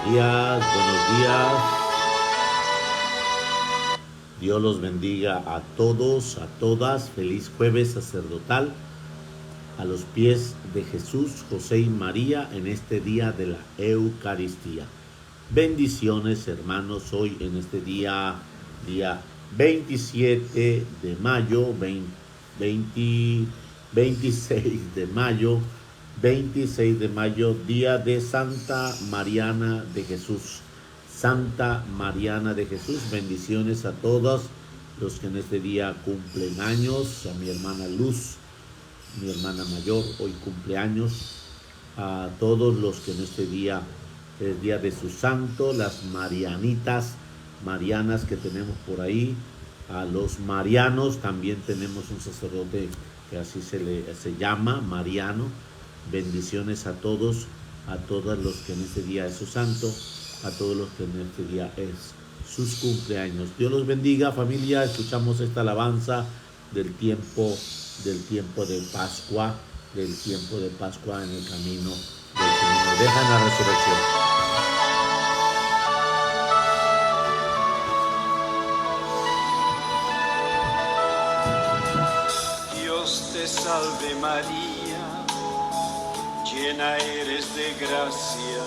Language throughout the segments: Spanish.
días, buenos días. Dios los bendiga a todos, a todas. Feliz jueves sacerdotal a los pies de Jesús, José y María en este día de la Eucaristía. Bendiciones, hermanos, hoy en este día 27 de mayo, 26 de mayo, 26 de mayo, día de Santa Mariana de Jesús. Santa Mariana de Jesús, bendiciones a todos los que en este día cumplen años, a mi hermana Luz, mi hermana mayor, hoy cumpleaños, a todos los que en este día es día de su santo, las marianitas, marianas que tenemos por ahí, a los marianos, también tenemos un sacerdote que así se llama, Mariano. Bendiciones a todos, a todos los que en este día es su santo, a todos los que en este día es sus cumpleaños. Dios los bendiga, familia. Escuchamos esta alabanza del tiempo de Pascua, en el camino del Señor. Nos deja en la resurrección. Dios te salve María, llena eres de gracia,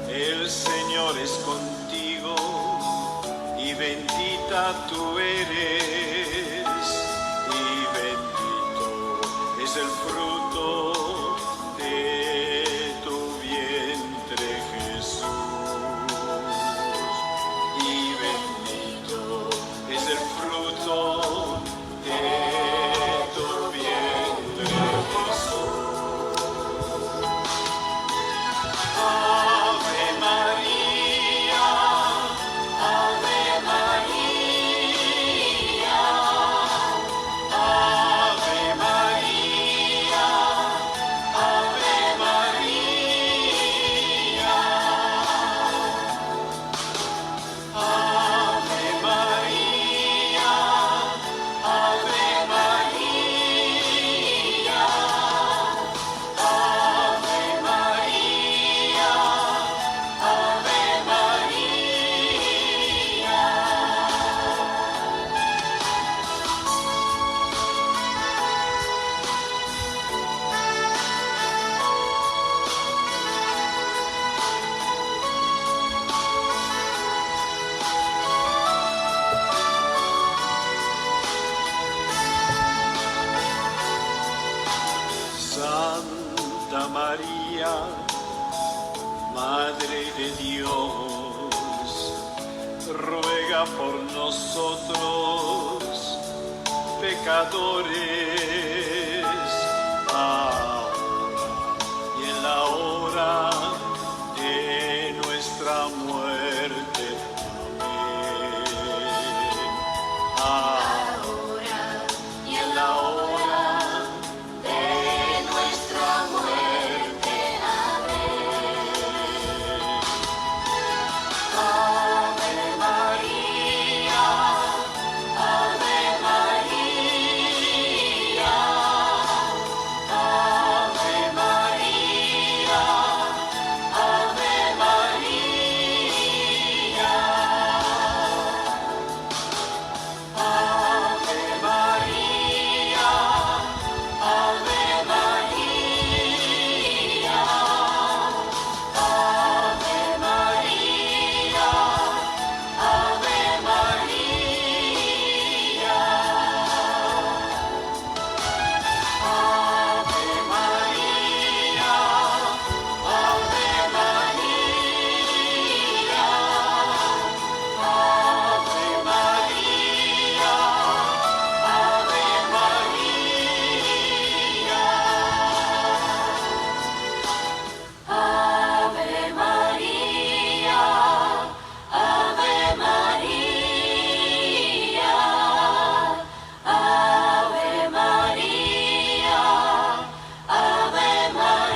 el Señor es contigo y bendita tú eres, y bendito es el fruto de tu vientre Jesús, y bendito es el fruto de tu vientre Jesús. Ave María, Ave María, Ave María, Ave María, Ave María, Ave María, Ave María, Ave Santa María, Madre de Dios, ruega por nosotros, pecadores, ahora y en la hora de nuestra muerte. Amén. Ahora y en la hora de nuestra muerte. Amén. Ave María, Ave María, Ave María, Ave María, Ave María, Ave María, Ave María, Ave María, Ave María, Ave María, Ave María, Ave María, Ave María, Ave María, Ave María, Ave María.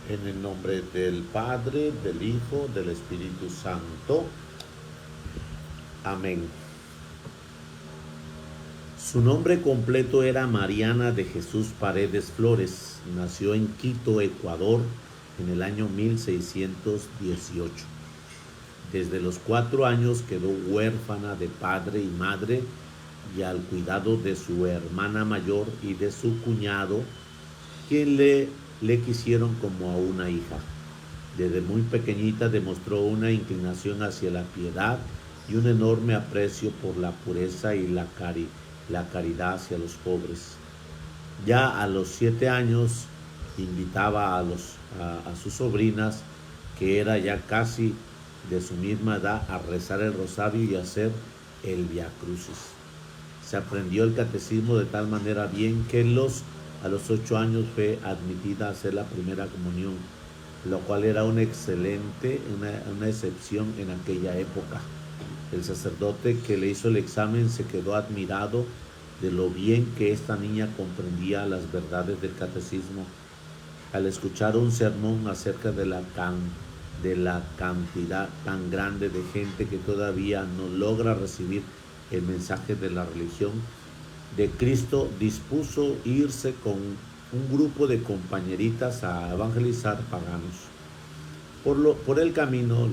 En el nombre del Padre, del Hijo, del Espíritu Santo. Amén. Su nombre completo era Mariana de Jesús Paredes Flores. Nació en Quito, Ecuador, en el año 1618. Desde los 4 años quedó huérfana de padre y madre y al cuidado de su hermana mayor y de su cuñado, quien le quisieron como a una hija. Desde muy pequeñita demostró una inclinación hacia la piedad y un enorme aprecio por la pureza y la caridad hacia los pobres. Ya a los 7 años invitaba a sus sobrinas, que era ya casi de su misma edad, a rezar el rosario y a hacer el Via Crucis. Se aprendió el catecismo de tal manera bien que a los 8 años fue admitida a hacer la primera comunión, lo cual era una excepción en aquella época. El sacerdote que le hizo el examen se quedó admirado de lo bien que esta niña comprendía las verdades del catecismo. Al escuchar un sermón acerca de la cantidad tan grande de gente que todavía no logra recibir el mensaje de la religión de Cristo, dispuso irse con un grupo de compañeritas a evangelizar paganos. Por el camino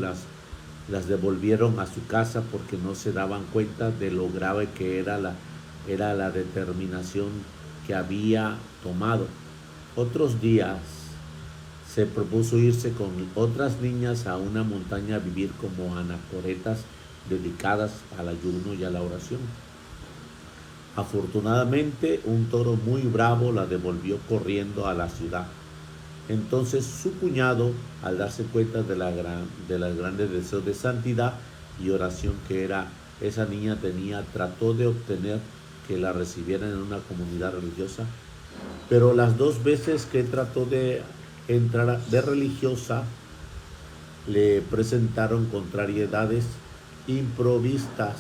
las devolvieron a su casa porque no se daban cuenta de lo grave que era la determinación que había tomado. Otros días se propuso irse con otras niñas a una montaña a vivir como anacoretas dedicadas al ayuno y a la oración. Afortunadamente, un toro muy bravo la devolvió corriendo a la ciudad. Entonces su cuñado, al darse cuenta de las grandes deseos de santidad y oración que esa niña tenía, trató de obtener que la recibieran en una comunidad religiosa, pero las 2 veces que trató de entrar de religiosa le presentaron contrariedades improvistas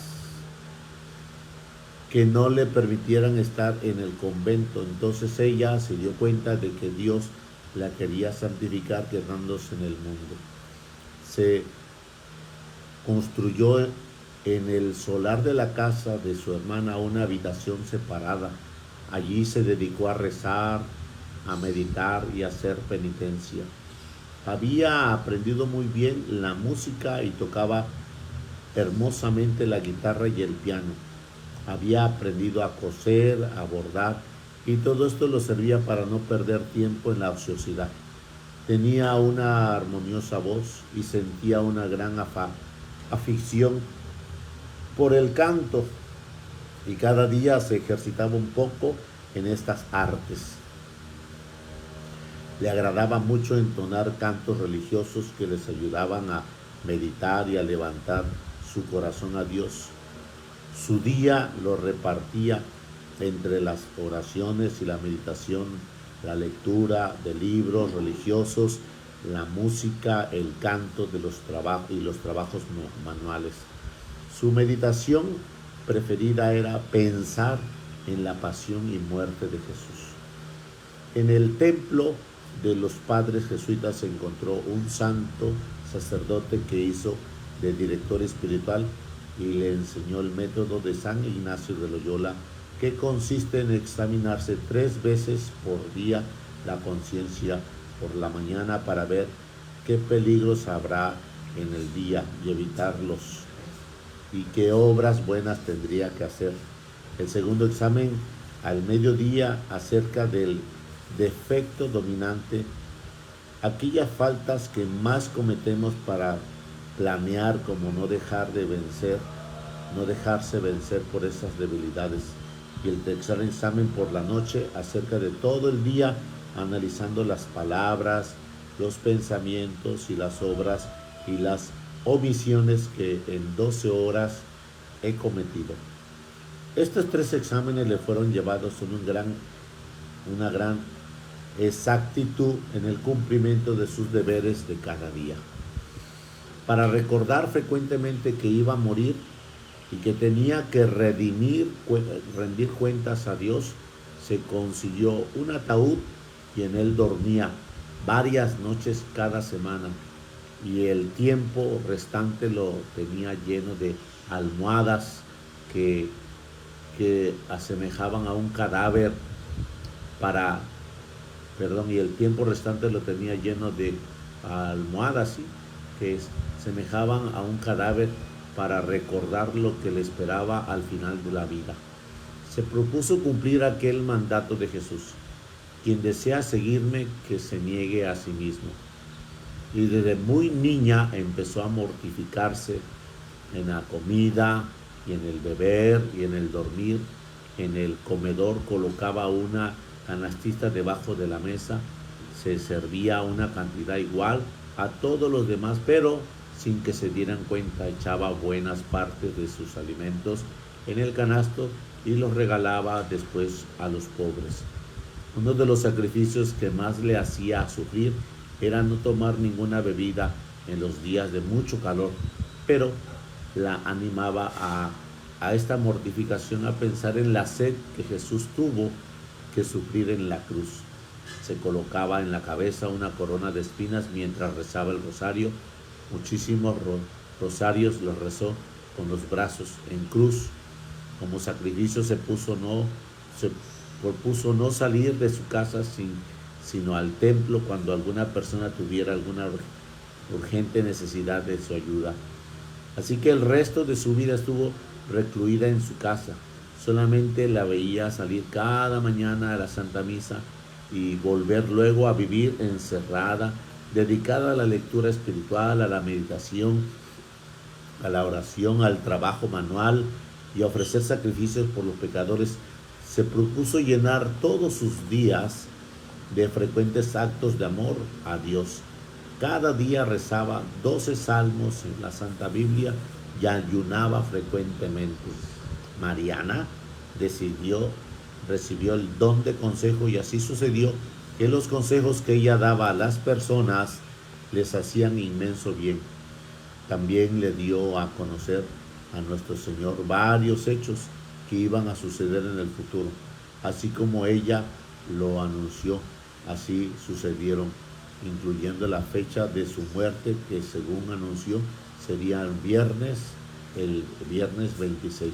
que no le permitieran estar en el convento. Entonces ella se dio cuenta de que Dios la quería santificar quedándose en el mundo. Se construyó en el solar de la casa de su hermana una habitación separada. Allí se dedicó a rezar, a meditar y a hacer penitencia. Había aprendido muy bien la música y tocaba hermosamente la guitarra y el piano. Había aprendido a coser, a bordar, y todo esto lo servía para no perder tiempo en la ociosidad. Tenía una armoniosa voz y sentía una gran afición por el canto, y cada día se ejercitaba un poco en estas artes. Le agradaba mucho entonar cantos religiosos que les ayudaban a meditar y a levantar su corazón a Dios. Su día lo repartía entre las oraciones y la meditación, la lectura de libros religiosos, la música, el canto de los trabajos manuales. Su meditación preferida era pensar en la pasión y muerte de Jesús. En el templo de los padres jesuitas se encontró un santo sacerdote que hizo de director espiritual y le enseñó el método de San Ignacio de Loyola, que consiste en examinarse 3 veces por día la conciencia por la mañana para ver qué peligros habrá en el día y evitarlos, y qué obras buenas tendría que hacer. El segundo examen al mediodía acerca del defecto dominante, aquellas faltas que más cometemos para planear, como no dejarse vencer por esas debilidades. Y el tercer examen por la noche acerca de todo el día, analizando las palabras, los pensamientos y las obras y las omisiones que en 12 horas he cometido. Estos 3 exámenes le fueron llevados con una gran exactitud en el cumplimiento de sus deberes de cada día. Para recordar frecuentemente que iba a morir y que tenía que rendir cuentas a Dios, se consiguió un ataúd y en él dormía varias noches cada semana, y el tiempo restante lo tenía lleno de almohadas que que asemejaban a un cadáver y el tiempo restante lo tenía lleno de almohadas, ¿sí? Que semejaban a un cadáver para recordar lo que le esperaba al final de la vida. Se propuso cumplir aquel mandato de Jesús: quien desea seguirme, que se niegue a sí mismo. Y desde muy niña empezó a mortificarse en la comida y en el beber y en el dormir. En el comedor colocaba una canastita debajo de la mesa, se servía una cantidad igual a todos los demás, pero sin que se dieran cuenta echaba buenas partes de sus alimentos en el canasto y los regalaba después a los pobres. Uno de los sacrificios que más le hacía sufrir era no tomar ninguna bebida en los días de mucho calor, pero la animaba a esta mortificación a pensar en la sed que Jesús tuvo que sufrir en la cruz. Se colocaba en la cabeza una corona de espinas mientras rezaba el rosario. Muchísimos rosarios los rezó con los brazos en cruz. Como sacrificio se propuso no salir de su casa sino al templo cuando alguna persona tuviera alguna urgente necesidad de su ayuda. Así que el resto de su vida estuvo recluida en su casa. Solamente la veía salir cada mañana a la Santa Misa y volver luego a vivir encerrada, dedicada a la lectura espiritual, a la meditación, a la oración, al trabajo manual y a ofrecer sacrificios por los pecadores. Se propuso llenar todos sus días de frecuentes actos de amor a Dios. Cada día rezaba 12 salmos en la Santa Biblia y ayunaba frecuentemente. Mariana recibió el don de consejo, y así sucedió que los consejos que ella daba a las personas les hacían inmenso bien. También le dio a conocer a nuestro Señor varios hechos que iban a suceder en el futuro. Así como ella lo anunció, así sucedieron, incluyendo la fecha de su muerte, que según anunció sería el viernes 26.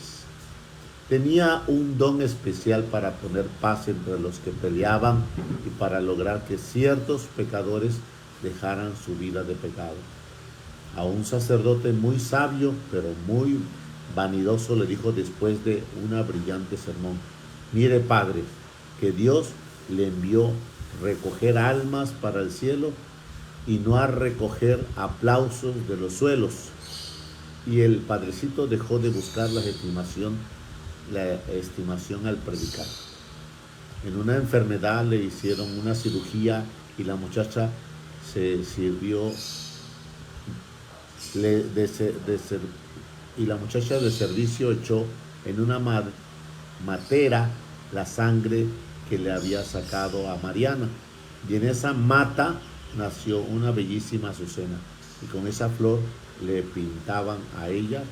Tenía un don especial para poner paz entre los que peleaban y para lograr que ciertos pecadores dejaran su vida de pecado. A un sacerdote muy sabio, pero muy vanidoso, le dijo después de una brillante sermón: mire, padre, que Dios le envió recoger almas para el cielo y no a recoger aplausos de los suelos. Y el padrecito dejó de buscar la estimación al predicar. En una enfermedad le hicieron una cirugía y la muchacha le servicio echó en una matera la sangre que le había sacado a Mariana, y en esa mata nació una bellísima azucena, y con esa flor le pintaban a ella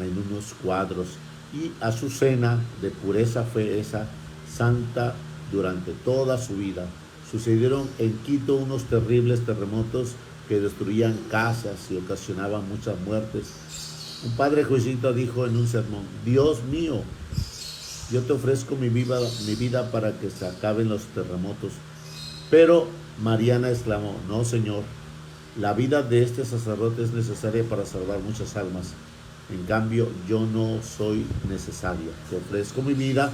en unos cuadros, y Azucena de pureza fue esa santa durante toda su vida. Sucedieron en Quito unos terribles terremotos que destruían casas y ocasionaban muchas muertes. Un padre jesuita dijo en un sermón: Dios mío, yo te ofrezco mi vida para que se acaben los terremotos. Pero Mariana exclamó: no, Señor, la vida de este sacerdote es necesaria para salvar muchas almas. En cambio, yo no soy necesaria. Te ofrezco mi vida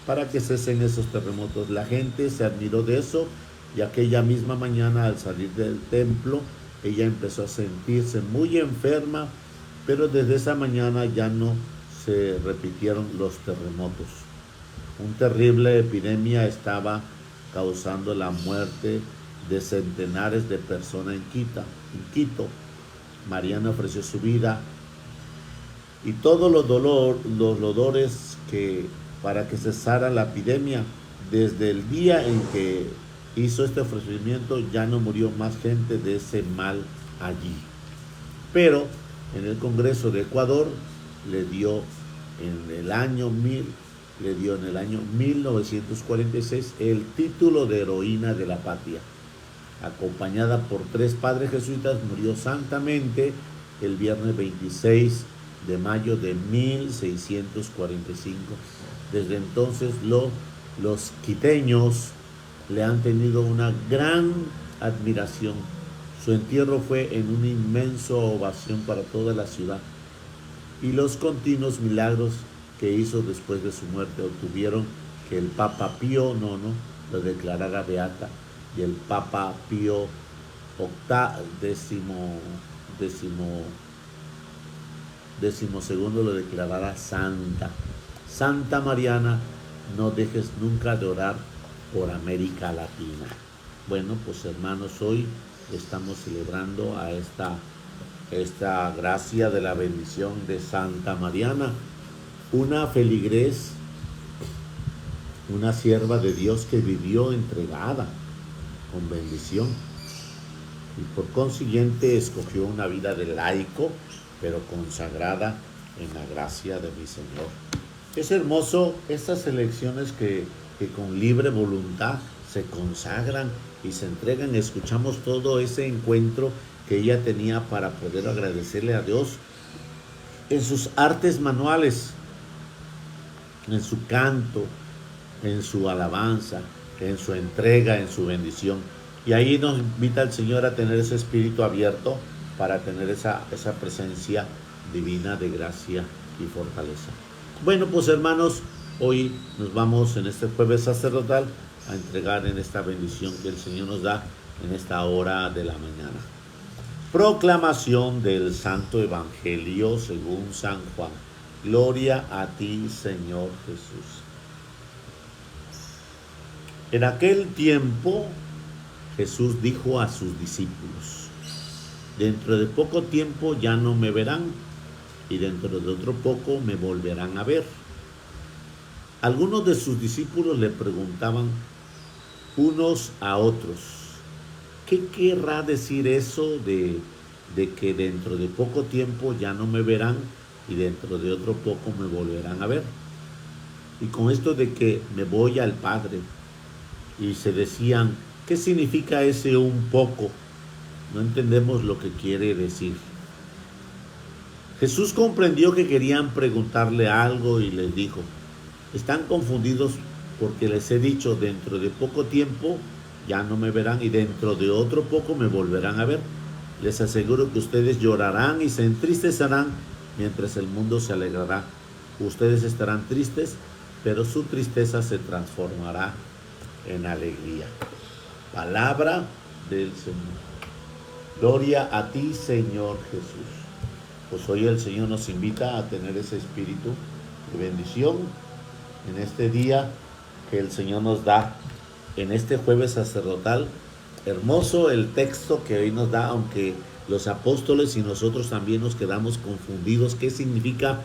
para que cesen esos terremotos. La gente se admiró de eso, y aquella misma mañana, al salir del templo, ella empezó a sentirse muy enferma, pero desde esa mañana ya no se repitieron los terremotos. Una terrible epidemia estaba causando la muerte de centenares de personas en Quito. Mariana ofreció su vida y todos los dolores para que cesara la epidemia. Desde el día en que hizo este ofrecimiento ya no murió más gente de ese mal allí. Pero en el Congreso de Ecuador le dio en el año 1946 el título de heroína de la patria. Acompañada por 3 padres jesuitas, murió santamente el viernes 26 de mayo de 1645. Desde entonces los quiteños le han tenido una gran admiración. Su entierro fue en una inmensa ovación para toda la ciudad y los continuos milagros que hizo después de su muerte obtuvieron que el Papa Pío IX lo declarara beata y el Papa Pío XII lo declarará santa. Santa Mariana, no dejes nunca de orar por América Latina. Bueno, pues hermanos, hoy estamos celebrando a esta gracia de la bendición de Santa Mariana, una feligrés, una sierva de Dios que vivió entregada con bendición y por consiguiente escogió una vida de laico, pero consagrada en la gracia de mi Señor. Es hermoso estas elecciones que con libre voluntad se consagran y se entregan. Escuchamos todo ese encuentro que ella tenía para poder agradecerle a Dios en sus artes manuales, en su canto, en su alabanza, en su entrega, en su bendición. Y ahí nos invita el Señor a tener ese espíritu abierto para tener esa presencia divina de gracia y fortaleza. Bueno, pues hermanos, hoy nos vamos en este jueves sacerdotal a entregar en esta bendición que el Señor nos da en esta hora de la mañana. Proclamación del Santo Evangelio según San Juan. Gloria a ti, Señor Jesús. En aquel tiempo, Jesús dijo a sus discípulos: dentro de poco tiempo ya no me verán, y dentro de otro poco me volverán a ver. Algunos de sus discípulos le preguntaban unos a otros: ¿qué querrá decir eso de que dentro de poco tiempo ya no me verán y dentro de otro poco me volverán a ver? Y con esto de que me voy al Padre. Y se decían: ¿qué significa ese un poco? No entendemos lo que quiere decir. Jesús comprendió que querían preguntarle algo y les dijo: están confundidos porque les he dicho, dentro de poco tiempo ya no me verán y dentro de otro poco me volverán a ver. Les aseguro que ustedes llorarán y se entristecerán mientras el mundo se alegrará. Ustedes estarán tristes, pero su tristeza se transformará en alegría. Palabra del Señor. Gloria a ti, Señor Jesús. Pues hoy el Señor nos invita a tener ese espíritu de bendición en este día que el Señor nos da, en este jueves sacerdotal. Hermoso el texto que hoy nos da, aunque los apóstoles y nosotros también nos quedamos confundidos. ¿Qué significa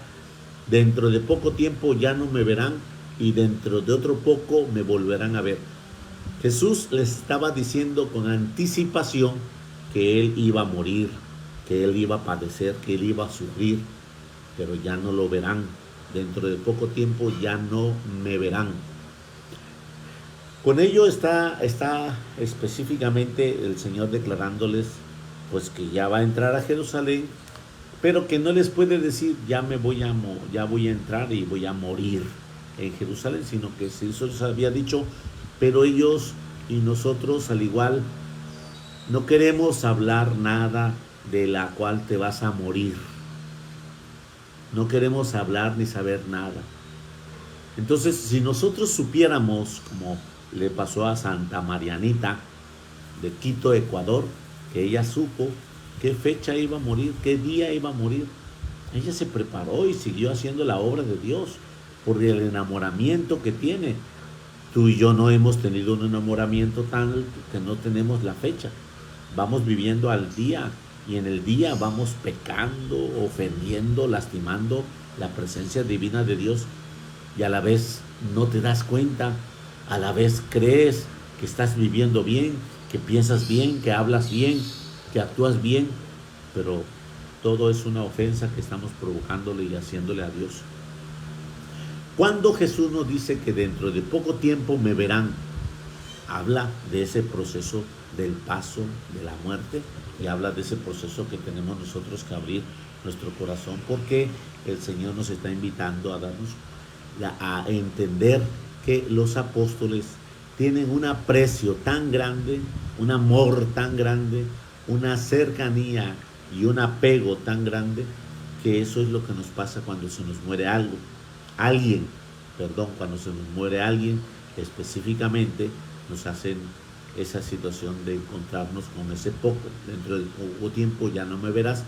dentro de poco tiempo ya no me verán y dentro de otro poco me volverán a ver? Jesús les estaba diciendo con anticipación que Él iba a morir, que Él iba a padecer, que Él iba a sufrir, pero ya no lo verán. Dentro de poco tiempo ya no me verán. Con ello está específicamente el Señor declarándoles pues que ya va a entrar a Jerusalén, pero que no les puede decir ya voy a entrar y voy a morir en Jerusalén, sino que eso les había dicho, pero ellos y nosotros al igual no queremos hablar nada de la cual te vas a morir. No queremos hablar ni saber nada. Entonces, si nosotros supiéramos, como le pasó a Santa Marianita de Quito, Ecuador, que ella supo qué fecha iba a morir, qué día iba a morir, ella se preparó y siguió haciendo la obra de Dios por el enamoramiento que tiene. Tú y yo no hemos tenido un enamoramiento tan alto que no tenemos la fecha. Vamos viviendo al día y en el día vamos pecando, ofendiendo, lastimando la presencia divina de Dios, y a la vez no te das cuenta, a la vez crees que estás viviendo bien, que piensas bien, que hablas bien, que actúas bien, pero todo es una ofensa que estamos provocándole y haciéndole a Dios. Cuando Jesús nos dice que dentro de poco tiempo me verán, habla de ese proceso del paso de la muerte y habla de ese proceso que tenemos nosotros que abrir nuestro corazón, porque el Señor nos está invitando a darnos a entender que los apóstoles tienen un aprecio tan grande, un amor tan grande, una cercanía y un apego tan grande, que eso es lo que nos pasa cuando se nos muere cuando se nos muere alguien, específicamente nos hacen esa situación de encontrarnos con ese poco. Dentro de poco tiempo ya no me verás,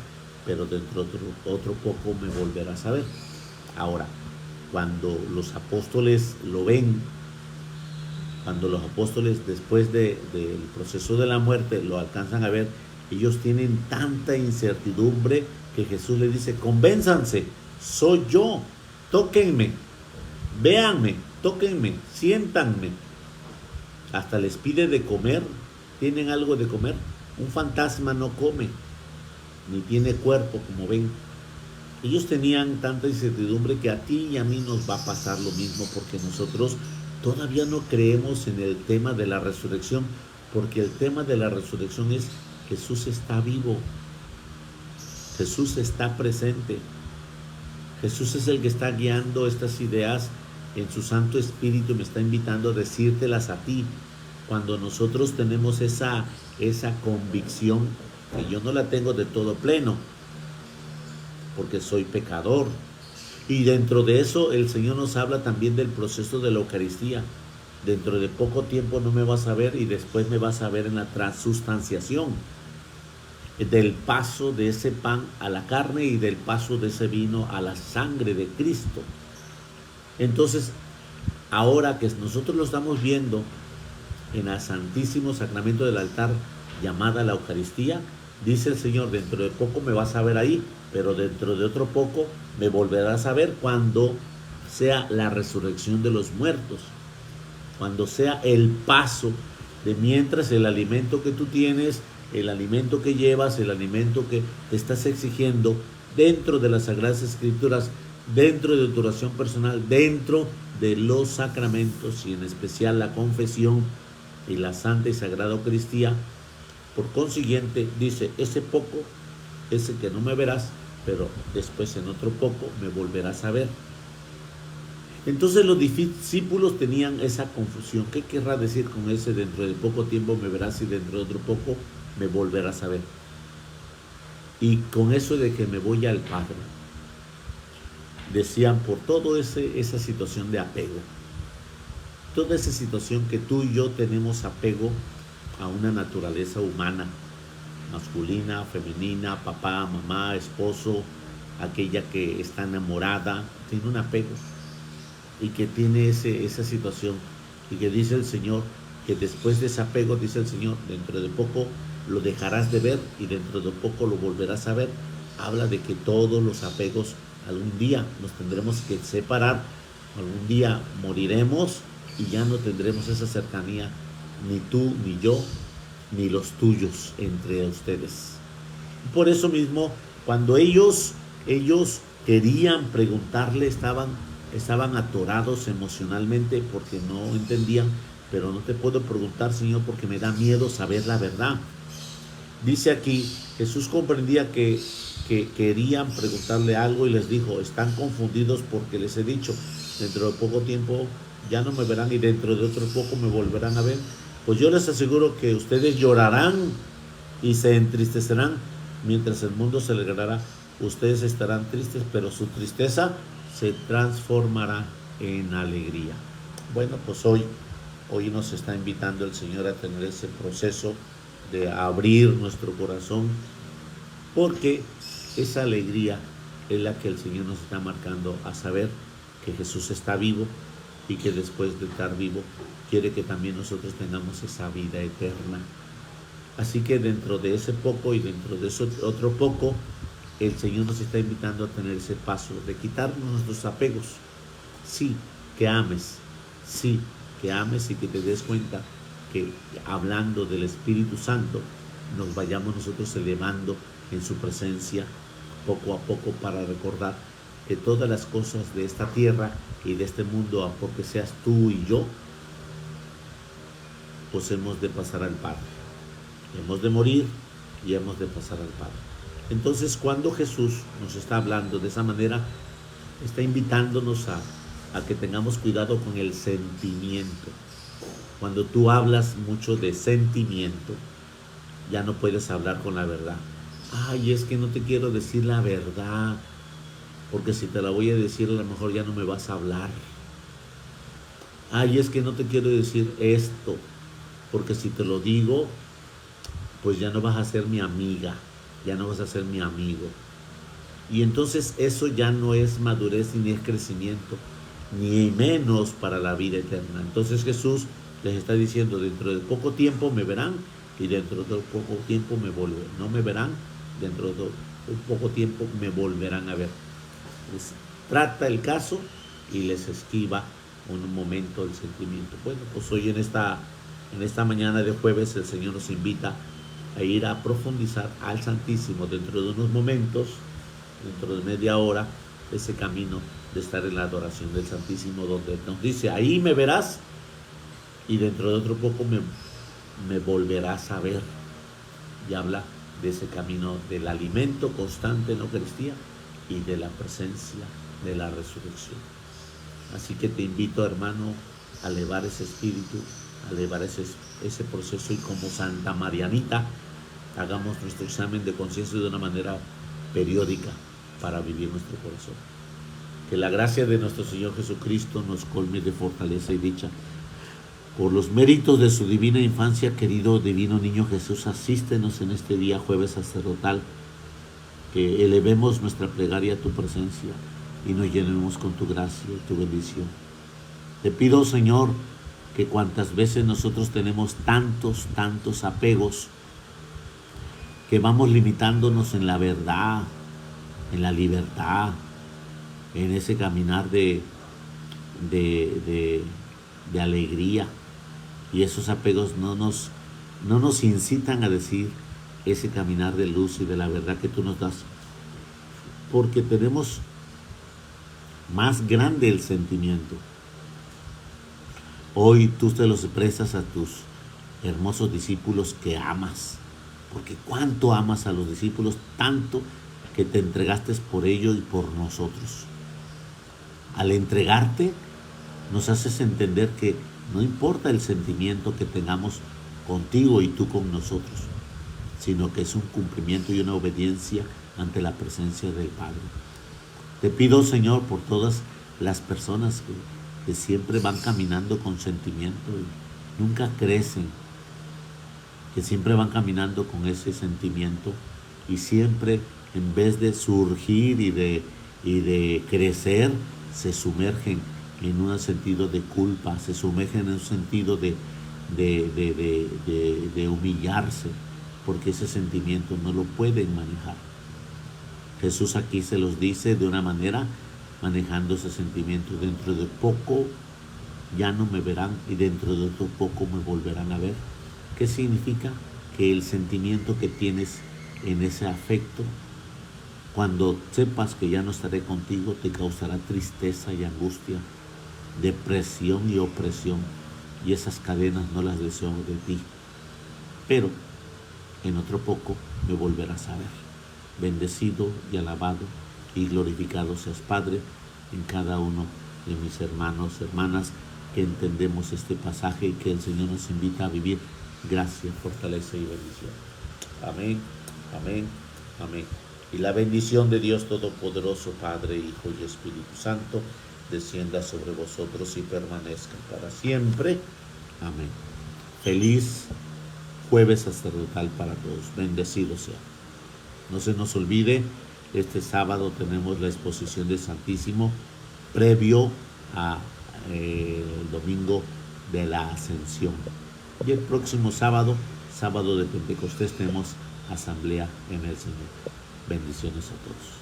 pero dentro de otro poco me volverás a ver. Ahora, cuando los apóstoles lo ven, cuando los apóstoles después del proceso de la muerte lo alcanzan a ver, ellos tienen tanta incertidumbre que Jesús les dice: convénzanse, soy yo, tóquenme, véanme, tóquenme, siéntanme. Hasta les pide de comer. ¿Tienen algo de comer? Un fantasma no come, ni tiene cuerpo, como ven. Ellos tenían tanta incertidumbre que a ti y a mí nos va a pasar lo mismo, porque nosotros todavía no creemos en el tema de la resurrección, porque el tema de la resurrección es: Jesús está vivo, Jesús está presente, Jesús es el que está guiando estas ideas en su Santo Espíritu, me está invitando a decírtelas a ti. Cuando nosotros tenemos esa convicción, que yo no la tengo de todo pleno, porque soy pecador, y dentro de eso el Señor nos habla también del proceso de la Eucaristía. Dentro de poco tiempo no me vas a ver, y después me vas a ver en la transustanciación, del paso de ese pan a la carne y del paso de ese vino a la sangre de Cristo. Entonces, ahora que nosotros lo estamos viendo en el Santísimo Sacramento del altar, llamada la Eucaristía, dice el Señor: dentro de poco me vas a ver ahí, pero dentro de otro poco me volverás a ver cuando sea la resurrección de los muertos, cuando sea el paso de mientras el alimento que tú tienes, el alimento que llevas, el alimento que te estás exigiendo dentro de las Sagradas Escrituras, dentro de tu oración personal, dentro de los sacramentos, y en especial la confesión y la Santa y Sagrada Eucaristía. Por consiguiente, dice: ese poco, ese que no me verás, pero después en otro poco me volverás a ver. Entonces los discípulos tenían esa confusión. ¿Qué querrá decir con ese dentro de poco tiempo me verás y dentro de otro poco me volverás a ver? Y con eso de que me voy al Padre, decían, por toda esa situación de apego, toda esa situación que tú y yo tenemos apego a una naturaleza humana, masculina, femenina, papá, mamá, esposo, aquella que está enamorada, tiene un apego, y que tiene esa situación, y que dice el Señor que después de ese apego, dice el Señor, dentro de poco lo dejarás de ver y dentro de poco lo volverás a ver. Habla de que todos los apegos algún día nos tendremos que separar, algún día moriremos y ya no tendremos esa cercanía, ni tú, ni yo, ni los tuyos entre ustedes. Por eso mismo, cuando ellos querían preguntarle, estaban atorados emocionalmente porque no entendían. Pero no te puedo preguntar, Señor, porque me da miedo saber la verdad. Dice aquí, Jesús comprendía que querían preguntarle algo y les dijo: están confundidos porque les he dicho, dentro de poco tiempo ya no me verán y dentro de otro poco me volverán a ver. Pues yo les aseguro que ustedes llorarán y se entristecerán mientras el mundo se alegrará. Ustedes estarán tristes, pero su tristeza se transformará en alegría. Bueno, pues hoy nos está invitando el Señor a tener ese proceso de abrir nuestro corazón, porque esa alegría es la que el Señor nos está marcando, a saber que Jesús está vivo y que después de estar vivo quiere que también nosotros tengamos esa vida eterna. Así que dentro de ese poco y dentro de ese otro poco, el Señor nos está invitando a tener ese paso de quitarnos nuestros apegos. Sí, que ames, sí, que ames y que te des cuenta que hablando del Espíritu Santo nos vayamos nosotros elevando en su presencia poco a poco, para recordar que todas las cosas de esta tierra y de este mundo, porque seas tú y yo, pues hemos de pasar al Padre. Hemos de morir y hemos de pasar al Padre. Entonces, cuando Jesús nos está hablando de esa manera, está invitándonos a que tengamos cuidado con el sentimiento. Cuando tú hablas mucho de sentimiento, ya no puedes hablar con la verdad. Ay, es que no te quiero decir la verdad, porque si te la voy a decir, a lo mejor ya no me vas a hablar. Ay, es que no te quiero decir esto, porque si te lo digo, pues ya no vas a ser mi amiga, ya no vas a ser mi amigo. Y entonces eso ya no es madurez ni es crecimiento, ni menos para la vida eterna. Entonces Jesús les está diciendo, dentro de poco tiempo me verán y dentro de poco tiempo me volverán. No me verán, dentro de poco tiempo me volverán a ver. Les trata el caso y les esquiva un momento el sentimiento. Bueno, pues hoy en esta mañana de jueves el Señor nos invita a ir a profundizar al Santísimo dentro de unos momentos, dentro de media hora, ese camino de estar en la adoración del Santísimo, donde nos dice, ahí me verás y dentro de otro poco me volverás a ver. Y habla de ese camino del alimento constante en la Eucaristía y de la presencia de la resurrección. Así que te invito, hermano, a elevar ese espíritu, a elevar ese proceso y como Santa Marianita, hagamos nuestro examen de conciencia de una manera periódica para vivir nuestro corazón. Que la gracia de nuestro Señor Jesucristo nos colme de fortaleza y dicha. Por los méritos de su divina infancia, querido divino niño Jesús, asístenos en este día jueves sacerdotal, que elevemos nuestra plegaria a tu presencia y nos llenemos con tu gracia y tu bendición. Te pido, Señor, que cuantas veces nosotros tenemos tantos apegos, que vamos limitándonos en la verdad, en la libertad, en ese caminar de alegría, y esos apegos no nos incitan a decir ese caminar de luz y de la verdad que tú nos das, porque tenemos más grande el sentimiento. Hoy tú te los expresas a tus hermosos discípulos que amas, porque cuánto amas a los discípulos, tanto que te entregaste por ellos y por nosotros. Al entregarte, nos haces entender que no importa el sentimiento que tengamos contigo y tú con nosotros, sino que es un cumplimiento y una obediencia ante la presencia del Padre. Te pido, Señor, por todas las personas que siempre van caminando con sentimiento y nunca crecen, que siempre van caminando con ese sentimiento y siempre, en vez de surgir y de crecer, se sumergen en un sentido de culpa, se sumergen en un sentido de humillarse, porque ese sentimiento no lo pueden manejar. Jesús aquí se los dice de una manera, manejando ese sentimiento. Dentro de poco ya no me verán y dentro de otro poco me volverán a ver. ¿Qué significa? Que el sentimiento que tienes en ese afecto, cuando sepas que ya no estaré contigo, te causará tristeza y angustia, depresión y opresión, y esas cadenas no las deseo de ti. Pero en otro poco me volverás a ver. Bendecido y alabado y glorificado seas, Padre, en cada uno de mis hermanos, hermanas, que entendemos este pasaje y que el Señor nos invita a vivir gracia, fortaleza y bendición. Amén, amén, amén. Y la bendición de Dios Todopoderoso, Padre, Hijo y Espíritu Santo, descienda sobre vosotros y permanezca para siempre. Amén. Feliz jueves sacerdotal para todos. Bendecido sea. No se nos olvide, este sábado tenemos la exposición del Santísimo previo a el domingo de la Ascensión. Y el próximo sábado, sábado de Pentecostés, tenemos asamblea en el Señor. Bendiciones a todos.